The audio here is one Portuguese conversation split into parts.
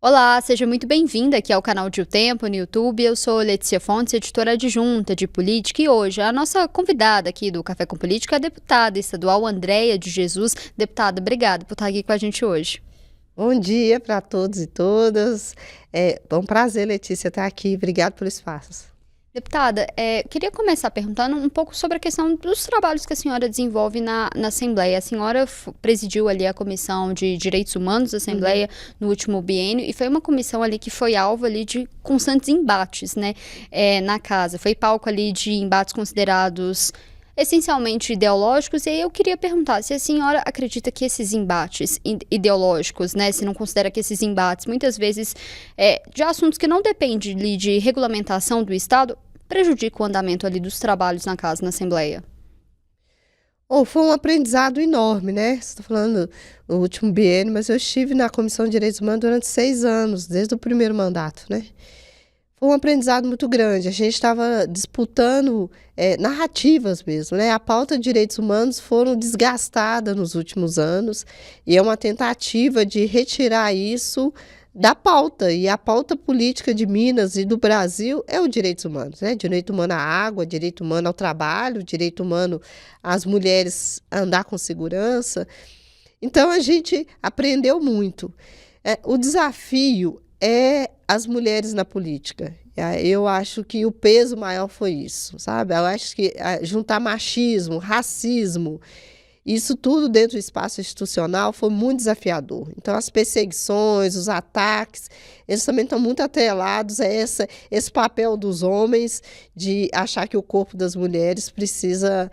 Olá, seja muito bem-vinda aqui ao canal de O Tempo no YouTube. Eu sou Letícia Fontes, editora adjunta de política, e hoje a nossa convidada aqui do Café com Política é a deputada estadual Andréia de Jesus. Deputada, obrigada por estar aqui com a gente hoje. Bom dia para todos e todas. É um prazer, Letícia, estar aqui. Obrigada pelo espaço. Deputada, queria começar perguntando um pouco sobre a questão dos trabalhos que a senhora desenvolve na Assembleia. A senhora presidiu ali a Comissão de Direitos Humanos da Assembleia no último biênio, e foi uma comissão ali que foi alvo ali de constantes embates, né, na casa. Foi palco ali de embates considerados essencialmente ideológicos, e aí eu queria perguntar se a senhora acredita que esses embates ideológicos, né, se não considera que esses embates, muitas vezes, de assuntos que não dependem ali de regulamentação do Estado, prejudica o andamento ali dos trabalhos na casa, na Assembleia. Foi um aprendizado enorme, né? Você está falando no último biênio, mas eu estive na Comissão de Direitos Humanos durante 6 anos, desde o primeiro mandato, né? Foi um aprendizado muito grande. A gente estava disputando narrativas mesmo, né? A pauta de direitos humanos foram desgastada nos últimos anos e é uma tentativa de retirar isso da pauta. E a pauta política de Minas e do Brasil é o direitos humanos, né? Direito humano à água, direito humano ao trabalho, direito humano às mulheres andar com segurança. Então a gente aprendeu muito. O desafio é as mulheres na política. Eu acho que o peso maior foi isso, sabe? Eu acho que juntar machismo, racismo, isso tudo dentro do espaço institucional foi muito desafiador. Então, as perseguições, os ataques, eles também estão muito atrelados a esse papel dos homens de achar que o corpo das mulheres precisa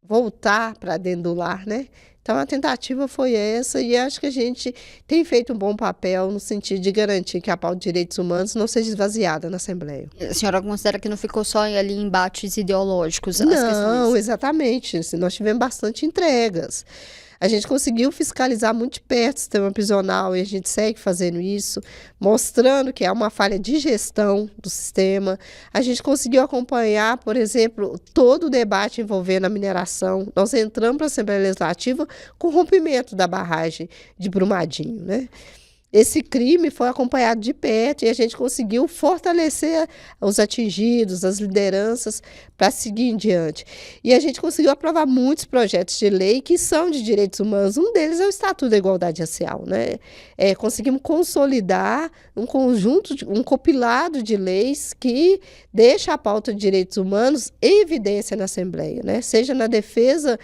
voltar para dentro do lar, né? Então, a tentativa foi essa, e acho que a gente tem feito um bom papel no sentido de garantir que a pauta de direitos humanos não seja esvaziada na Assembleia. A senhora considera que não ficou só ali em embates ideológicos as Não, questões? exatamente. Nós tivemos bastante entregas. A gente conseguiu fiscalizar muito de perto o sistema prisional e a gente segue fazendo isso, mostrando que é uma falha de gestão do sistema. A gente conseguiu acompanhar, por exemplo, todo o debate envolvendo a mineração. Nós entramos para a Assembleia Legislativa com o rompimento da barragem de Brumadinho, né? Esse crime foi acompanhado de perto e a gente conseguiu fortalecer os atingidos, as lideranças, para seguir em diante. E a gente conseguiu aprovar muitos projetos de lei que são de direitos humanos. Um deles é o Estatuto da Igualdade Racial, né? Conseguimos consolidar um conjunto, um compilado de leis que deixa a pauta de direitos humanos em evidência na Assembleia, né? Seja na defesa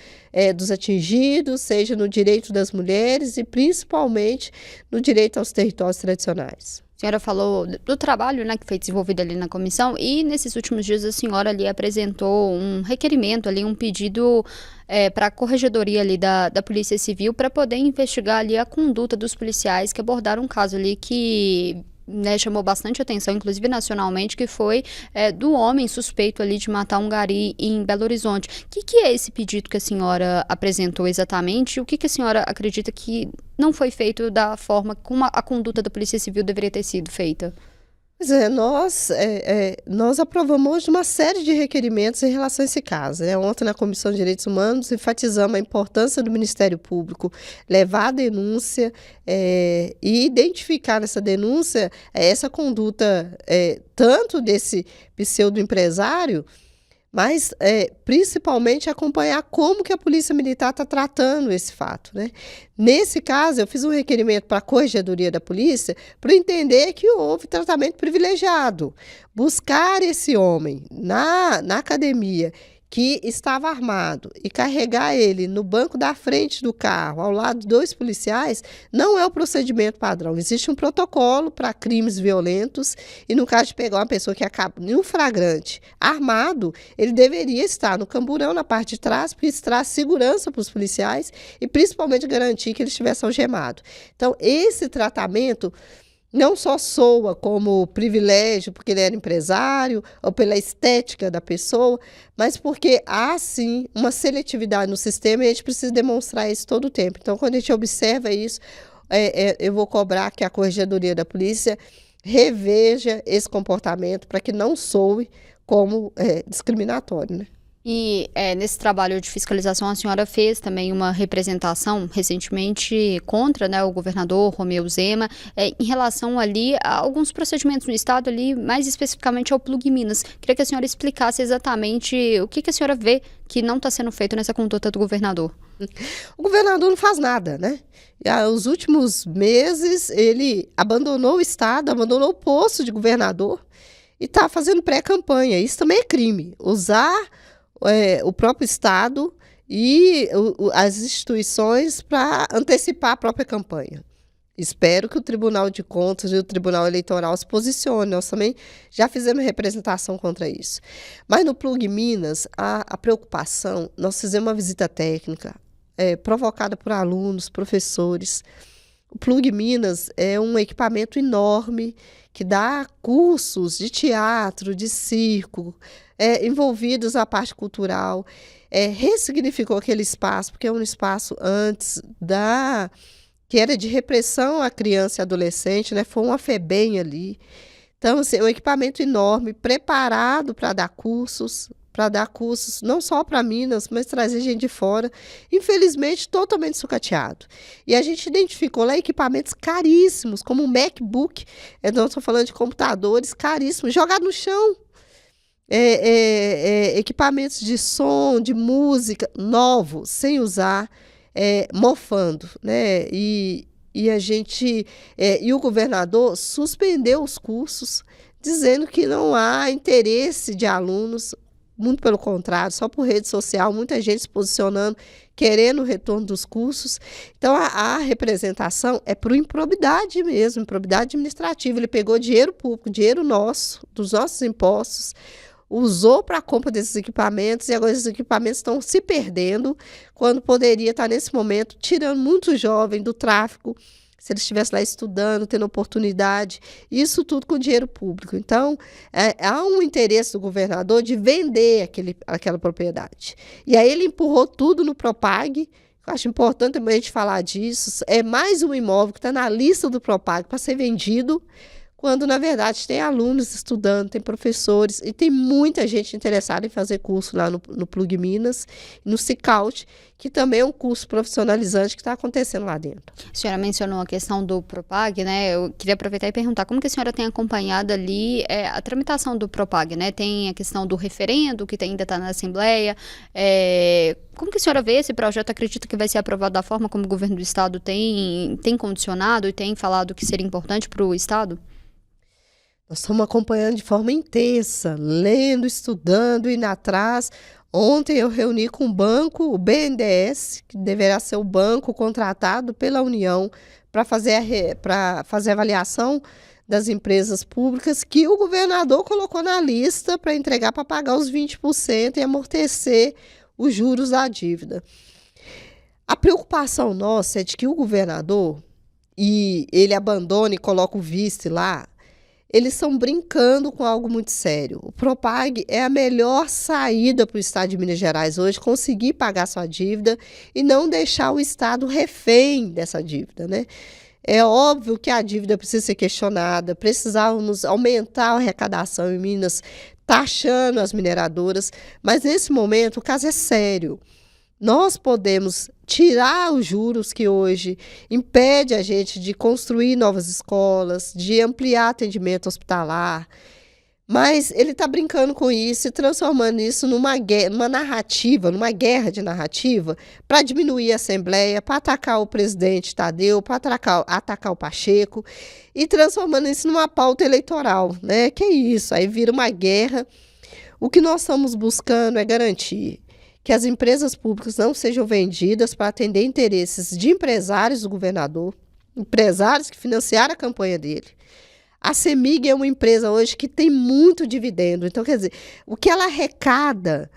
dos atingidos, seja no direito das mulheres e principalmente no direito aos territórios tradicionais. A senhora falou do trabalho, né, que foi desenvolvido ali na comissão, e nesses últimos dias a senhora ali apresentou um requerimento ali, um pedido para a corregedoria ali da Polícia Civil para poder investigar ali a conduta dos policiais que abordaram um caso ali que, né, chamou bastante atenção, inclusive nacionalmente, que foi do homem suspeito ali de matar um gari em Belo Horizonte. O que é esse pedido que a senhora apresentou exatamente? E o que a senhora acredita que não foi feito da forma como a conduta da Polícia Civil deveria ter sido feita? Pois é, nós aprovamos hoje uma série de requerimentos em relação a esse caso, né? Ontem, na Comissão de Direitos Humanos, enfatizamos a importância do Ministério Público levar a denúncia e identificar nessa denúncia essa conduta tanto desse pseudo-empresário, mas principalmente acompanhar como que a Polícia Militar está tratando esse fato, né? Nesse caso, eu fiz um requerimento para a Corregedoria da Polícia para entender que houve tratamento privilegiado. Buscar esse homem na academia que estava armado e carregar ele no banco da frente do carro, ao lado de 2 policiais, não é o procedimento padrão. Existe um protocolo para crimes violentos e, no caso de pegar uma pessoa que acaba em um flagrante armado, ele deveria estar no camburão, na parte de trás, porque isso traz segurança para os policiais e, principalmente, garantir que ele estivesse algemado. Então, esse tratamento não só soa como privilégio porque ele era empresário ou pela estética da pessoa, mas porque há, sim, uma seletividade no sistema e a gente precisa demonstrar isso todo o tempo. Então, quando a gente observa isso, eu vou cobrar que a Corregedoria da Polícia reveja esse comportamento para que não soe como discriminatório, né? E nesse trabalho de fiscalização, a senhora fez também uma representação recentemente contra, né, o governador Romeu Zema, em relação ali a alguns procedimentos no estado, ali, mais especificamente ao Plug Minas. Queria que a senhora explicasse exatamente o que a senhora vê que não está sendo feito nessa conduta do governador. O governador não faz nada, né? Os últimos meses ele abandonou o estado, abandonou o posto de governador e está fazendo pré-campanha. Isso também é crime. Usar o próprio estado e as instituições para antecipar a própria campanha. Espero que o Tribunal de Contas e o Tribunal Eleitoral se posicionem. Nós também já fizemos representação contra isso. Mas no Plug Minas, a preocupação, nós fizemos uma visita técnica provocada por alunos, professores. O Plug Minas é um equipamento enorme que dá cursos de teatro, de circo, envolvidos na parte cultural. Ressignificou aquele espaço, porque é um espaço antes que era de repressão à criança e adolescente, né? Foi uma FEBEM ali. Então, assim, é um equipamento enorme, preparado para dar cursos não só para Minas, mas trazer gente de fora, infelizmente totalmente sucateado. E a gente identificou lá equipamentos caríssimos, como um MacBook, nós estamos falando de computadores caríssimos, jogados no chão. Equipamentos de som, de música, novos, sem usar, mofando, né? E o governador suspendeu os cursos, dizendo que não há interesse de alunos. Muito pelo contrário, só por rede social, muita gente se posicionando, querendo o retorno dos cursos. Então, a representação é por improbidade mesmo, improbidade administrativa. Ele pegou dinheiro público, dinheiro nosso, dos nossos impostos, usou para a compra desses equipamentos e agora esses equipamentos estão se perdendo, quando poderia estar, nesse momento, tirando muito jovem do tráfico, se ele estivesse lá estudando, tendo oportunidade, isso tudo com dinheiro público. Então, há um interesse do governador de vender aquela propriedade. E aí ele empurrou tudo no Propag. Eu acho importante também a gente falar disso. É mais um imóvel que está na lista do Propag para ser vendido, quando, na verdade, tem alunos estudando, tem professores e tem muita gente interessada em fazer curso lá no Plug Minas, no Cicaut, que também é um curso profissionalizante que está acontecendo lá dentro. A senhora mencionou a questão do Propag, né? Eu queria aproveitar e perguntar como que a senhora tem acompanhado ali a tramitação do Propag, né? Tem a questão do referendo, que ainda está na Assembleia. Como que a senhora vê esse projeto? Acredita que vai ser aprovado da forma como o governo do estado tem condicionado e tem falado que seria importante para o estado? Nós estamos acompanhando de forma intensa, lendo, estudando, indo atrás. Ontem eu reuni com o banco, o BNDES, que deverá ser o banco contratado pela União para fazer a avaliação das empresas públicas que o governador colocou na lista para entregar para pagar os 20% e amortecer os juros da dívida. A preocupação nossa é de que o governador, ele abandone e coloque o vice lá, eles estão brincando com algo muito sério. O Propag é a melhor saída para o estado de Minas Gerais hoje, conseguir pagar sua dívida e não deixar o estado refém dessa dívida, né? É óbvio que a dívida precisa ser questionada, precisávamos aumentar a arrecadação em Minas, taxando as mineradoras, mas nesse momento o caso é sério. Nós podemos tirar os juros que hoje impede a gente de construir novas escolas, de ampliar atendimento hospitalar, mas ele está brincando com isso e transformando isso numa narrativa, numa guerra de narrativa, para diminuir a Assembleia, para atacar o presidente Tadeu, para atacar o Pacheco, e transformando isso numa pauta eleitoral, né? Que é isso, aí vira uma guerra. O que nós estamos buscando é garantir que as empresas públicas não sejam vendidas para atender interesses de empresários do governador, empresários que financiaram a campanha dele. A CEMIG é uma empresa hoje que tem muito dividendo. Então, quer dizer, o que ela arrecada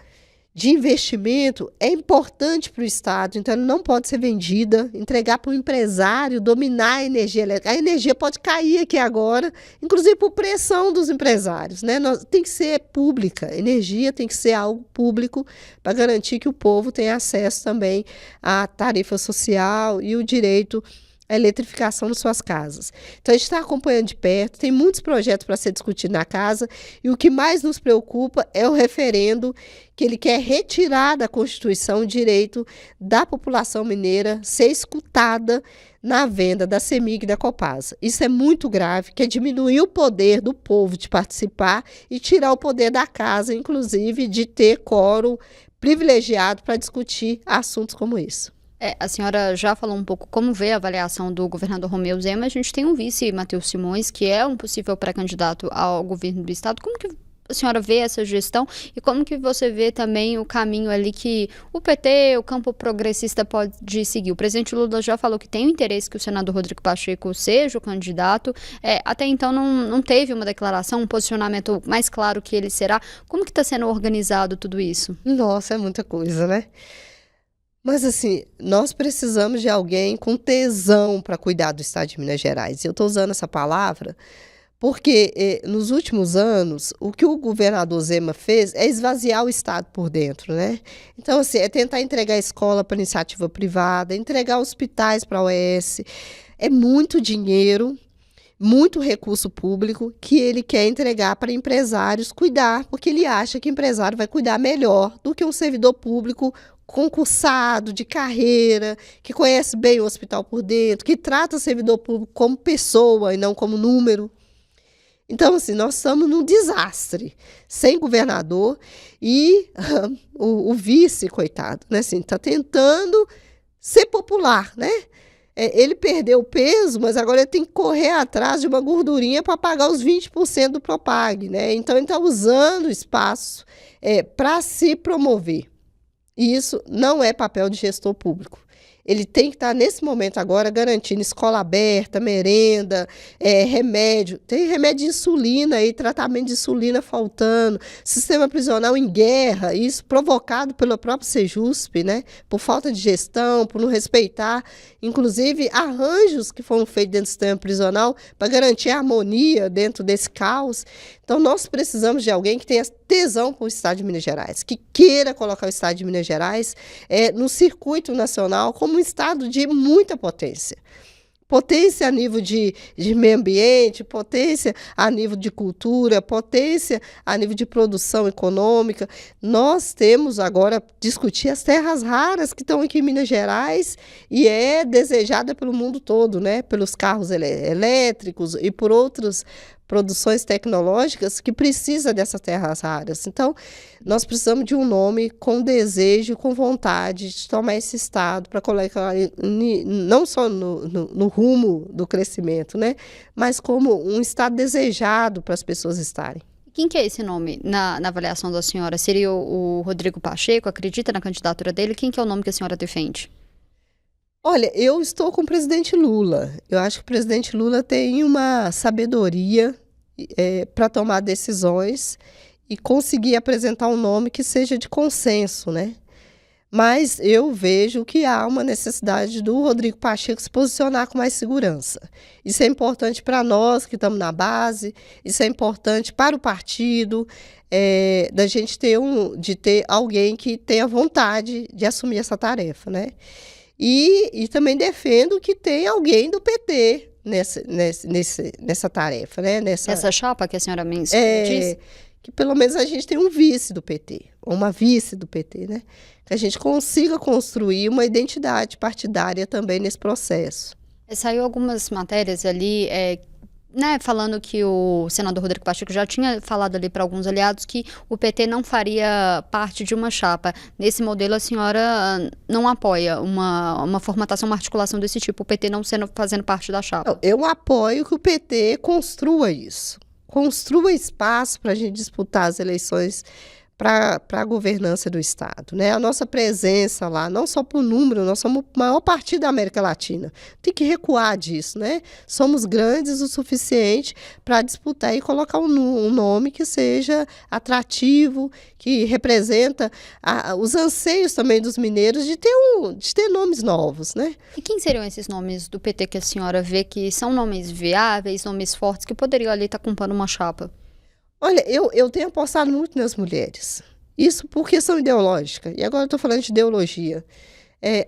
de investimento é importante para o Estado, então ela não pode ser vendida, entregar para o empresário dominar a energia elétrica. A energia pode cair aqui agora, inclusive por pressão dos empresários, né? Tem que ser pública, a energia tem que ser algo público para garantir que o povo tenha acesso também à tarifa social e o direito a eletrificação das suas casas. Então, a gente está acompanhando de perto, tem muitos projetos para ser discutido na casa, e o que mais nos preocupa é o referendo que ele quer retirar da Constituição o direito da população mineira ser escutada na venda da CEMIG e da Copasa. Isso é muito grave, quer diminuir o poder do povo de participar e tirar o poder da casa, inclusive, de ter quórum privilegiado para discutir assuntos como esse. A senhora já falou um pouco como vê a avaliação do governador Romeu Zema. A gente tem um vice, Matheus Simões, que é um possível pré-candidato ao governo do estado. Como que a senhora vê essa gestão e como que você vê também o caminho ali que o PT, o campo progressista, pode seguir? O presidente Lula já falou que tem o interesse que o senador Rodrigo Pacheco seja o candidato. Até então não teve uma declaração, um posicionamento mais claro que ele será. Como que está sendo organizado tudo isso? Nossa, é muita coisa, né? Mas, assim, nós precisamos de alguém com tesão para cuidar do estado de Minas Gerais. E eu estou usando essa palavra porque, nos últimos anos, o que o governador Zema fez é esvaziar o estado por dentro, né? Então, assim, é tentar entregar a escola para iniciativa privada, entregar hospitais para a OAS. É muito dinheiro, muito recurso público que ele quer entregar para empresários cuidar, porque ele acha que o empresário vai cuidar melhor do que um servidor público concursado, de carreira, que conhece bem o hospital por dentro, que trata o servidor público como pessoa e não como número. Então, assim, nós estamos num desastre, sem governador e o vice, coitado, né, assim, está tentando ser popular, né? Ele perdeu peso, mas agora ele tem que correr atrás de uma gordurinha para pagar os 20% do Propag, né? Então, ele está usando o espaço para se promover. E isso não é papel de gestor público. Ele tem que estar, nesse momento agora, garantindo escola aberta, merenda, remédio. Tem remédio de insulina aí, tratamento de insulina faltando, sistema prisional em guerra, isso provocado pelo próprio Sejusp, né? Por falta de gestão, por não respeitar, inclusive, arranjos que foram feitos dentro do sistema prisional para garantir a harmonia dentro desse caos. Então, nós precisamos de alguém que tenha tesão com o estado de Minas Gerais, que queira colocar o estado de Minas Gerais no circuito nacional como um estado de muita potência. Potência a nível de meio ambiente, potência a nível de cultura, potência a nível de produção econômica. Nós temos agora discutir as terras raras que estão aqui em Minas Gerais e é desejada pelo mundo todo, né? Pelos carros elétricos e por outras produções tecnológicas que precisa dessas terras raras. Então, nós precisamos de um nome com desejo, com vontade de tomar esse estado para colocar não só no rumo do crescimento, né, mas como um estado desejado para as pessoas estarem. Quem que é esse nome na avaliação da senhora? Seria o Rodrigo Pacheco? Acredita na candidatura dele? Quem que é o nome que a senhora defende? Olha, eu estou com o presidente Lula. Eu acho que o presidente Lula tem uma sabedoria para tomar decisões e conseguir apresentar um nome que seja de consenso, né? Mas eu vejo que há uma necessidade do Rodrigo Pacheco se posicionar com mais segurança. Isso é importante para nós que estamos na base, isso é importante para o partido, da gente de ter alguém que tenha vontade de assumir essa tarefa, né? E também defendo que tem alguém do PT nessa tarefa, né? Essa chapa que a senhora disse? Que pelo menos a gente tem um vice do PT, ou uma vice do PT, né? Que a gente consiga construir uma identidade partidária também nesse processo. Saiu algumas matérias ali, né, falando que o senador Rodrigo Pacheco já tinha falado ali para alguns aliados que o PT não faria parte de uma chapa. Nesse modelo, a senhora não apoia uma formatação, uma articulação desse tipo, o PT não fazendo parte da chapa? Eu apoio que o PT construa isso. Construa espaço para a gente disputar as eleições para a governança do Estado, né? A nossa presença lá, não só por número, nós somos o maior partido da América Latina. Tem que recuar disso, né? Somos grandes o suficiente para disputar e colocar um nome que seja atrativo, que representa os anseios também dos mineiros de ter nomes novos, né? E quem seriam esses nomes do PT que a senhora vê que são nomes viáveis, nomes fortes, que poderiam ali estar comprando uma chapa? Olha, eu tenho apostado muito nas mulheres. Isso por questão ideológica. E agora eu estou falando de ideologia.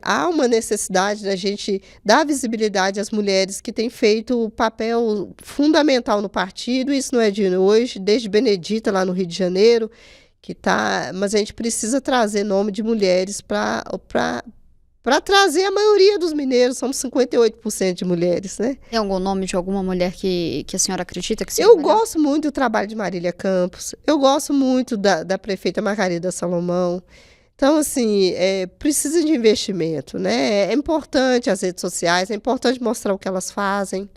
há uma necessidade da gente dar visibilidade às mulheres que têm feito o papel fundamental no partido. Isso não é de hoje, desde Benedita, lá no Rio de Janeiro, mas a gente precisa trazer nome de mulheres para trazer a maioria dos mineiros. Somos 58% de mulheres, né? Tem algum nome de alguma mulher que a senhora acredita que seja Eu melhor? gosto muito do trabalho de Marília Campos, eu gosto muito da prefeita Margarida Salomão. Então, assim, precisa de investimento, né? É importante as redes sociais, é importante mostrar o que elas fazem.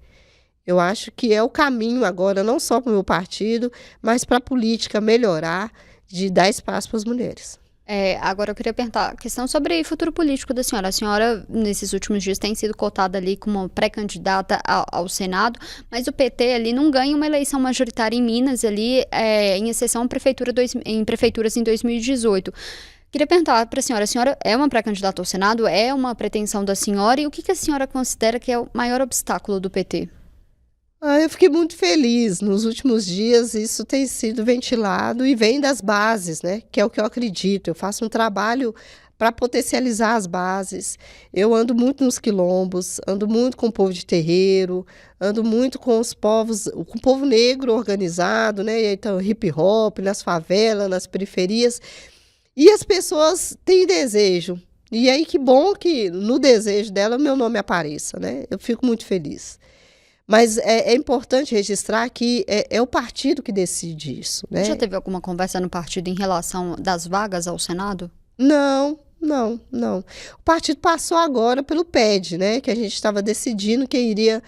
Eu acho que é o caminho agora, não só para o meu partido, mas para a política melhorar, de dar espaço para as mulheres. Agora eu queria perguntar a questão sobre futuro político da senhora. A senhora, nesses últimos dias, tem sido cotada ali como pré-candidata ao Senado, mas o PT ali não ganha uma eleição majoritária em Minas, ali, em exceção em prefeituras em 2018. Queria perguntar para a senhora é uma pré-candidata ao Senado? É uma pretensão da senhora? E o que a senhora considera que é o maior obstáculo do PT? Eu fiquei muito feliz. Nos últimos dias, isso tem sido ventilado e vem das bases, né? Que é o que eu acredito. Eu faço um trabalho para potencializar as bases. Eu ando muito nos quilombos, ando muito com o povo de terreiro, ando muito com os povos, com o povo negro organizado, né? Então, hip hop, nas favelas, nas periferias. E as pessoas têm desejo. E aí, que bom que no desejo dela o meu nome apareça, né? Eu fico muito feliz. Mas é importante registrar que é o partido que decide isso, né? Já teve alguma conversa no partido em relação das vagas ao Senado? Não. O partido passou agora pelo PED, né? Que a gente estava decidindo quem iria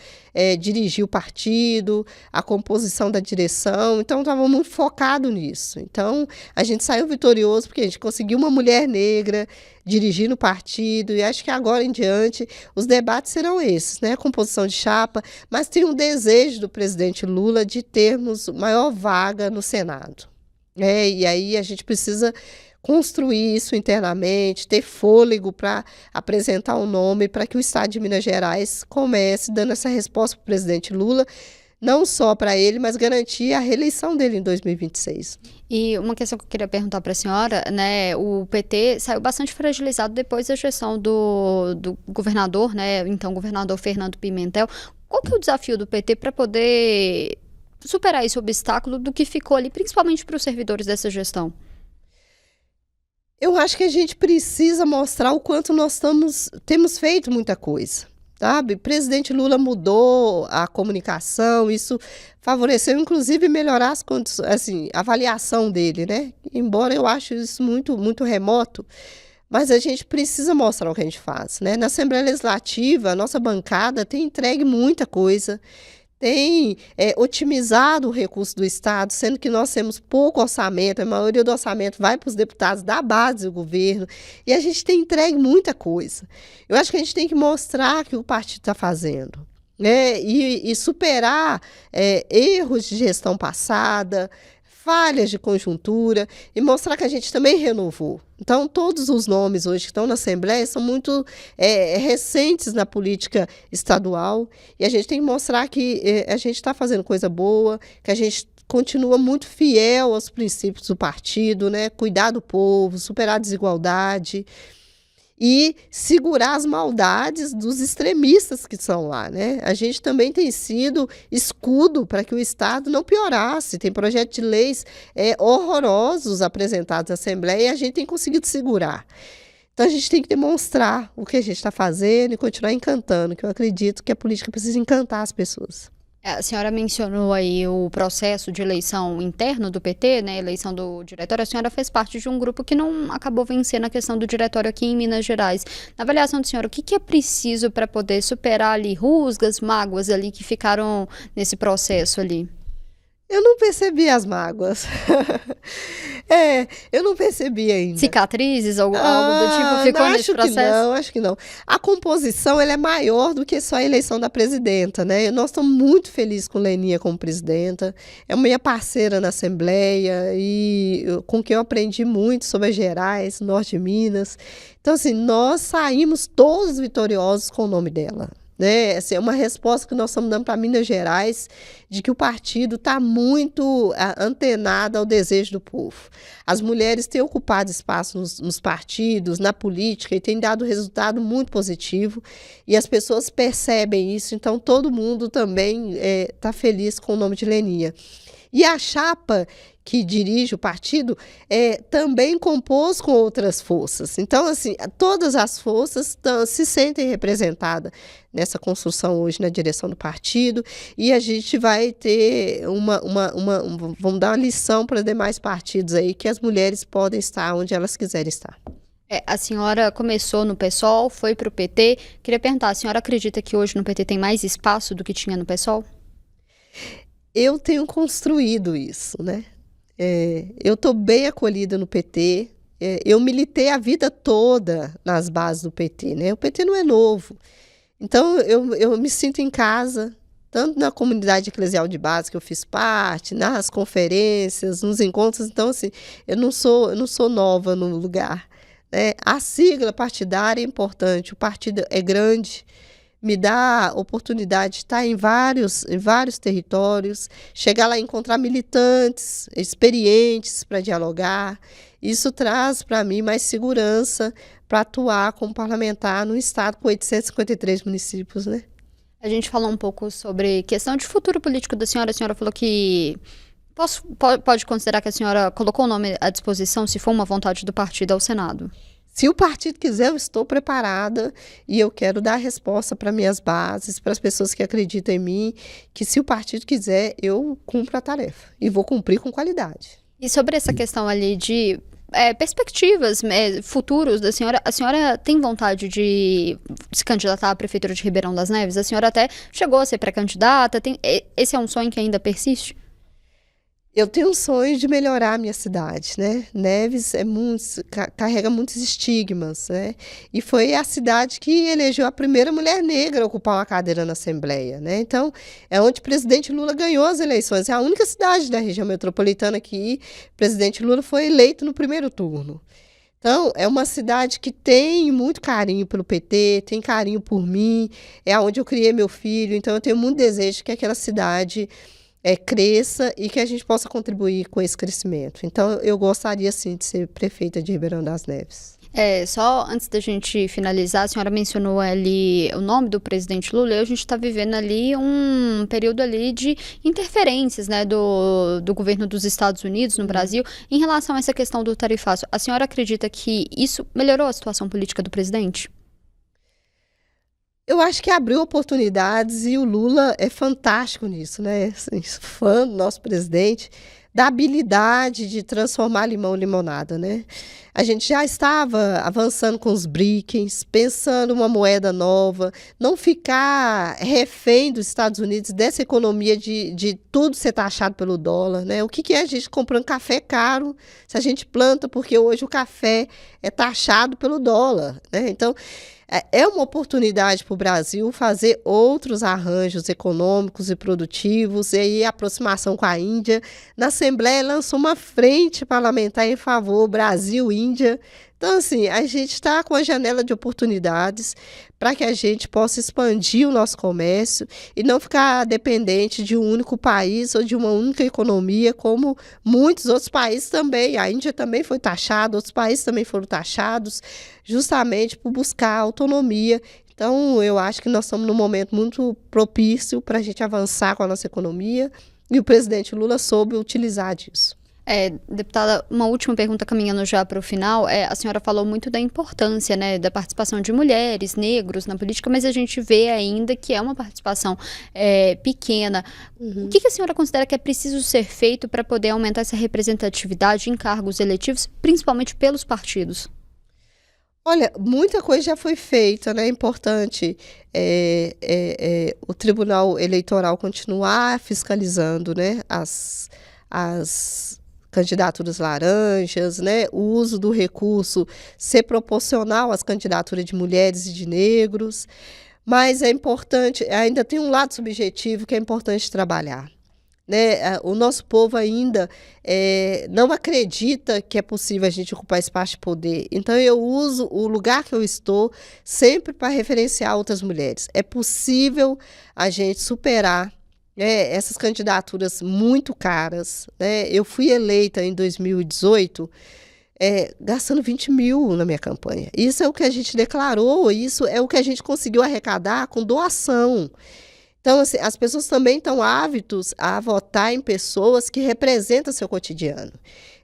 dirigir o partido, a composição da direção. Então, estava muito focado nisso. Então, a gente saiu vitorioso porque a gente conseguiu uma mulher negra dirigindo o partido. E acho que agora em diante os debates serão esses, né? Composição de chapa. Mas tem um desejo do presidente Lula de termos maior vaga no Senado. E aí a gente precisa construir isso internamente, ter fôlego para apresentar um nome para que o Estado de Minas Gerais comece dando essa resposta para o presidente Lula, não só para ele, mas garantir a reeleição dele em 2026. E uma questão que eu queria perguntar para a senhora, né, o PT saiu bastante fragilizado depois da gestão do governador, né, então governador Fernando Pimentel. Qual que é o desafio do PT para poder superar esse obstáculo do que ficou ali, principalmente para os servidores dessa gestão? Eu acho que a gente precisa mostrar o quanto nós temos feito muita coisa, sabe? O presidente Lula mudou a comunicação, isso favoreceu, inclusive, melhorar as condições, assim, a avaliação dele, né? Embora eu ache isso muito, muito remoto, mas a gente precisa mostrar o que a gente faz, né? Na Assembleia Legislativa, a nossa bancada tem entregue muita coisa, tem otimizado o recurso do Estado, sendo que nós temos pouco orçamento, a maioria do orçamento vai para os deputados da base do governo, e a gente tem entregue muita coisa. Eu acho que a gente tem que mostrar que o partido está fazendo, né? E superar erros de gestão passada, falhas de conjuntura, e mostrar que a gente também renovou. Então, todos os nomes hoje que estão na Assembleia são muito recentes na política estadual, e a gente tem que mostrar que a gente está fazendo coisa boa, que a gente continua muito fiel aos princípios do partido, né? Cuidar do povo, superar a desigualdade e segurar as maldades dos extremistas que são lá, né? A gente também tem sido escudo para que o Estado não piorasse. Tem projetos de leis horrorosos apresentados à Assembleia e a gente tem conseguido segurar. Então, a gente tem que demonstrar o que a gente está fazendo e continuar encantando, que eu acredito que a política precisa encantar as pessoas. A senhora mencionou aí o processo de eleição interno do PT, né, eleição do diretório. A senhora fez parte de um grupo que não acabou vencendo a questão do diretório aqui em Minas Gerais. Na avaliação da senhora, o que é preciso para poder superar ali rusgas, mágoas ali que ficaram nesse processo ali? Eu não percebi as mágoas. Eu não percebi ainda. Cicatrizes, algo do tipo, ficou nesse processo? Acho que não. A composição ela é maior do que só a eleição da presidenta, né? Nós estamos muito felizes com Leninha como presidenta. É uma minha parceira na Assembleia e com quem eu aprendi muito sobre as Gerais, Norte de Minas. Então, assim, nós saímos todos vitoriosos com o nome dela. né? Essa é uma resposta que nós estamos dando para Minas Gerais, de que o partido está muito antenado ao desejo do povo. As mulheres têm ocupado espaço nos partidos, na política, e têm dado resultado muito positivo, e as pessoas percebem isso, então todo mundo também está feliz com o nome de Leninha. E a chapa que dirige o partido também compôs com outras forças. Então, assim, todas as forças se sentem representadas nessa construção hoje na direção do partido, e a gente vai ter vamos dar uma lição para os demais partidos aí, que as mulheres podem estar onde elas quiserem estar. A senhora começou no PSOL, foi para o PT. Queria perguntar, a senhora acredita que hoje no PT tem mais espaço do que tinha no PSOL? Eu tenho construído isso, né? Eu estou bem acolhida no PT. Eu militei a vida toda nas bases do PT, né? O PT não é novo. Então, eu me sinto em casa, tanto na comunidade eclesial de base que eu fiz parte, nas conferências, nos encontros. Então, assim, eu não sou nova no lugar, né? A sigla partidária é importante, o partido é grande, me dá oportunidade de estar em vários territórios, chegar lá e encontrar militantes, experientes para dialogar. Isso traz para mim mais segurança para atuar como parlamentar num estado com 853 municípios, né? A gente falou um pouco sobre questão de futuro político da senhora. A senhora falou que pode considerar que a senhora colocou o nome à disposição, se for uma vontade do partido, ao Senado. Se o partido quiser, eu estou preparada, e eu quero dar a resposta para minhas bases, para as pessoas que acreditam em mim, que se o partido quiser, eu cumpro a tarefa e vou cumprir com qualidade. E sobre essa questão ali de perspectivas futuros da senhora, a senhora tem vontade de se candidatar à Prefeitura de Ribeirão das Neves? A senhora até chegou a ser pré-candidata, esse é um sonho que ainda persiste? Eu tenho um sonho de melhorar a minha cidade, né? Neves carrega muitos estigmas, né? E foi a cidade que elegeu a primeira mulher negra a ocupar uma cadeira na Assembleia, né? Então, é onde o presidente Lula ganhou as eleições. É a única cidade da região metropolitana que o presidente Lula foi eleito no primeiro turno. Então, é uma cidade que tem muito carinho pelo PT, tem carinho por mim, é onde eu criei meu filho. Então, eu tenho muito desejo que aquela cidade cresça e que a gente possa contribuir com esse crescimento. Então, eu gostaria, sim, de ser prefeita de Ribeirão das Neves. Só antes da gente finalizar, a senhora mencionou ali o nome do presidente Lula, e a gente está vivendo ali um período ali de interferências, né, do governo dos Estados Unidos no Brasil em relação a essa questão do tarifaço. A senhora acredita que isso melhorou a situação política do presidente? Eu acho que abriu oportunidades, e o Lula é fantástico nisso, né? Assim, fã do nosso presidente, da habilidade de transformar limão em limonada, né? A gente já estava avançando com os BRICS, pensando uma moeda nova, não ficar refém dos Estados Unidos, dessa economia de tudo ser taxado pelo dólar, né? O que é a gente comprando café caro se a gente planta, porque hoje o café é taxado pelo dólar, né? Então, é uma oportunidade para o Brasil fazer outros arranjos econômicos e produtivos, e aí a aproximação com a Índia. Na Assembleia lançou uma frente parlamentar em favor Brasil-Índia. Então, assim, a gente está com a janela de oportunidades para que a gente possa expandir o nosso comércio e não ficar dependente de um único país ou de uma única economia, como muitos outros países também. A Índia também foi taxada, outros países também foram taxados, justamente por buscar autonomia. Então, eu acho que nós estamos num momento muito propício para a gente avançar com a nossa economia, e o presidente Lula soube utilizar disso. Deputada, uma última pergunta caminhando já para o final. A senhora falou muito da importância, né, da participação de mulheres, negros na política, mas a gente vê ainda que é uma participação pequena. O que a senhora considera que é preciso ser feito para poder aumentar essa representatividade em cargos eletivos, principalmente pelos partidos? Olha, muita coisa já foi feita, né? É importante o Tribunal Eleitoral continuar fiscalizando, né, as candidaturas laranjas, né? O uso do recurso ser proporcional às candidaturas de mulheres e de negros. Mas é importante, ainda tem um lado subjetivo que é importante trabalhar. né? O nosso povo ainda não acredita que é possível a gente ocupar espaço de poder. Então, eu uso o lugar que eu estou sempre para referenciar outras mulheres. É possível a gente superar, né, essas candidaturas muito caras, né? Eu fui eleita em 2018, gastando 20 mil na minha campanha. Isso é o que a gente declarou, isso é o que a gente conseguiu arrecadar com doação. Então, assim, as pessoas também estão ávidos a votar em pessoas que representam seu cotidiano.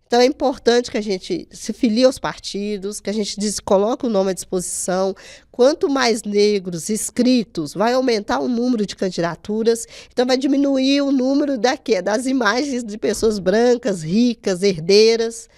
Então, é importante que a gente se filie aos partidos, que a gente coloque o nome à disposição. Quanto mais negros inscritos, vai aumentar o número de candidaturas, então vai diminuir o número das imagens de pessoas brancas, ricas, herdeiras,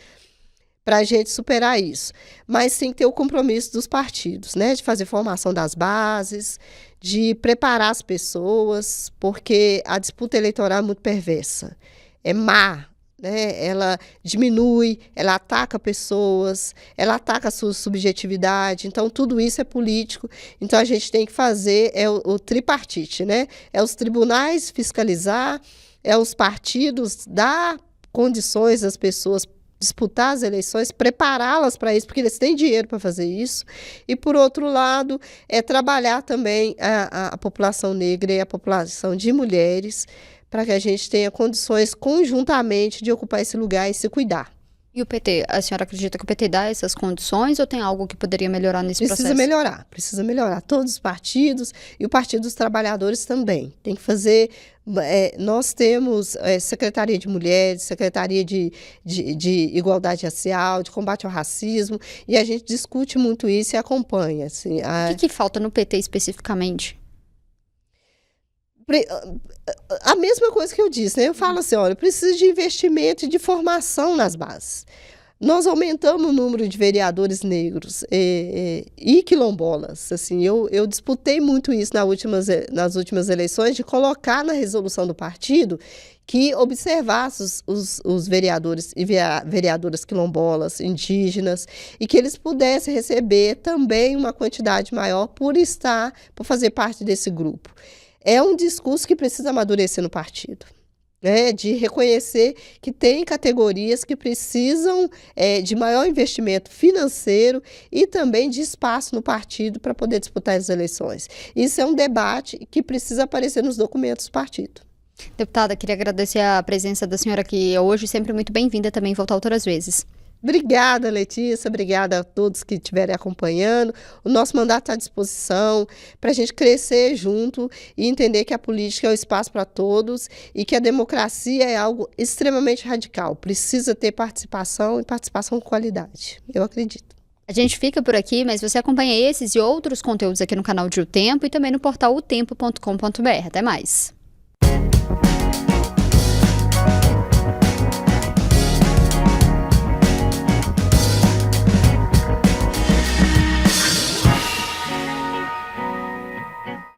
para a gente superar isso. Mas tem que ter o compromisso dos partidos, né? De fazer formação das bases, de preparar as pessoas, porque a disputa eleitoral é muito perversa, é má, né? Ela diminui, ela ataca pessoas, ela ataca a sua subjetividade, então tudo isso é político. Então a gente tem que fazer o tripartite, né? É os tribunais fiscalizar, é os partidos dar condições às pessoas disputar as eleições, prepará-las para isso, porque eles têm dinheiro para fazer isso. E, por outro lado, trabalhar também a população negra e a população de mulheres, para que a gente tenha condições conjuntamente de ocupar esse lugar e se cuidar. E o PT, a senhora acredita que o PT dá essas condições ou tem algo que poderia melhorar nesse processo? Precisa melhorar. Todos os partidos e o Partido dos Trabalhadores também. Tem que fazer. Nós temos Secretaria de Mulheres, Secretaria de Igualdade Racial, de Combate ao Racismo, e a gente discute muito isso e acompanha. Assim, O que falta no PT especificamente? A mesma coisa que eu disse, né? Eu falo assim, olha, precisa de investimento e de formação nas bases. Nós aumentamos o número de vereadores negros e quilombolas. Assim, eu disputei muito isso nas últimas eleições, de colocar na resolução do partido que observasse os vereadores e vereadoras quilombolas, indígenas, e que eles pudessem receber também uma quantidade maior por fazer parte desse grupo. É um discurso que precisa amadurecer no partido, né? De reconhecer que tem categorias que precisam de maior investimento financeiro e também de espaço no partido para poder disputar as eleições. Isso é um debate que precisa aparecer nos documentos do partido. Deputada, queria agradecer a presença da senhora aqui hoje, sempre muito bem-vinda também, voltar outras vezes. Obrigada, Letícia, obrigada a todos que estiverem acompanhando. O nosso mandato está à disposição para a gente crescer junto e entender que a política é o espaço para todos e que a democracia é algo extremamente radical. Precisa ter participação e participação com qualidade. Eu acredito. A gente fica por aqui, mas você acompanha esses e outros conteúdos aqui no canal de O Tempo e também no portal otempo.com.br. Até mais!